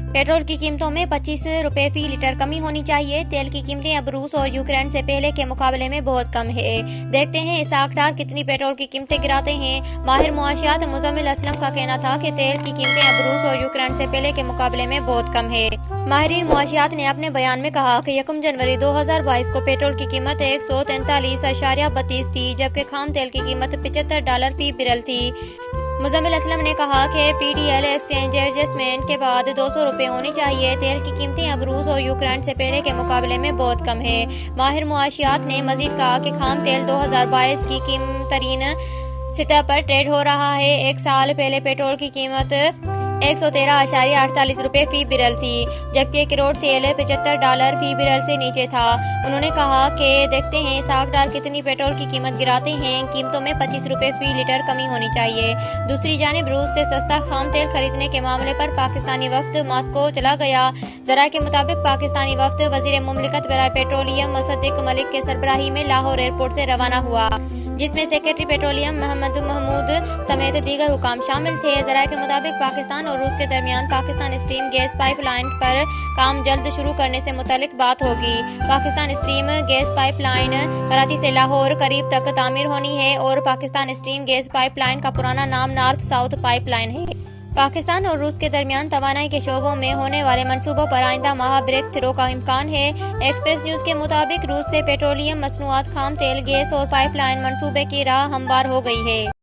Petrol की कीमतों में 25 रुपए फी लीटर कमी होनी चाहिए। तेल की कीमतें अब रूस और यूक्रेन से पहले के मुकाबले में बहुत कम है। देखते हैं इसाक डार कितनी पेट्रोल की कीमतें गिराते हैं। माहिर मुआशियात मुजम्मिल असलम का कहना था कि तेल की कीमतें अब रूस और यूक्रेन से पहले के मुकाबले में बहुत कम है। माहिरीन मुआशियात ने अपने बयान में कहा कि 1 जनवरी 2022 को पेट्रोल की कीमत 143.32 थी, जबकि खाम तेल की कीमत $75 फी बैरल थी। मुजम्मिल असलम ने कहा कि PDL एक्सचेंज एडजस्टमेंट के बाद 200 रुपए होनी चाहिए। तेल की कीमतें अब रूस और यूक्रेन से पहले के मुकाबले में बहुत कम है। माहिर मुआशियात ने मजीद कहा कि खाम तेल 2022 की कीमतरीन सतह पर ट्रेड हो रहा है। एक साल पहले पेट्रोल की कीमत 113.48 रुपए फी बैरल थी, जबकि क्रूड तेल $75 फी बैरल से नीचे था। उन्होंने कहा कि देखते हैं इसाक डार कितनी पेट्रोल की कीमत गिराते हैं। कीमतों में 25 रुपए फी लीटर कमी होनी चाहिए। दूसरी जानिब रूस से सस्ता खाम तेल खरीदने के मामले पर पाकिस्तानी वफ्द मास्को चला गया। जरा के मुताबिक पाकिस्तानी वफ्द वजीर मुमलिकत बराए पेट्रोलियम मुसद्दिक मलिक के सरबराही में लाहौर एयरपोर्ट से रवाना हुआ, जिसमें सेक्रेटरी पेट्रोलियम मोहम्मद महमूद समेत दीगर हुकाम शामिल थे। जरा के मुताबिक पाकिस्तान और रूस के दरमियान पाकिस्तान स्ट्रीम गैस पाइपलाइन पर काम जल्द शुरू करने से मुतल्लिक बात होगी। Pakistan stream gas pipeline Karachi से लाहौर करीब तक तामीर होनी है और पाकिस्तान स्ट्रीम गैस पाइपलाइन का पुराना नाम नॉर्थ साउथ पाइपलाइन है। पाकिस्तान और रूस के दरमियान तवानाई के शोबों में होने वाले मंसूबों पर आइंदा माह ब्रेक थ्रो का इम्कान है। एक्सप्रेस न्यूज के मुताबिक रूस से पेट्रोलियम मसनूआत, खाम तेल, गैस और पाइपलाइन मंसूबे की राह हमवार हो गई है।